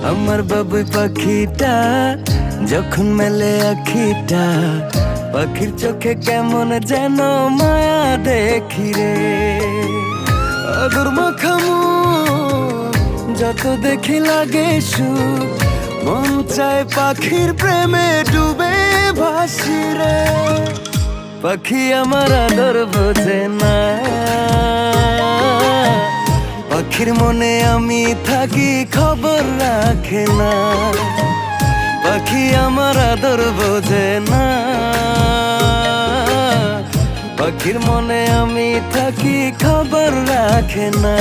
আমার বাবুই পাখিটা যখন মেলে আখিটা, পাখির চোখে কেমন যেন মায়া দেখি রে। আদর মাখামু যত দেখি লাগে সুখ, মন চায় পাখির প্রেমে ডুবে ভাসি রে। পাখি আমার আদর বোঝে না, পাখির মনে আমি থাকি খবর রাখে না। পাখি আমার আদর বোঝে না, পাখির মনে আমি থাকি খবর রাখে না।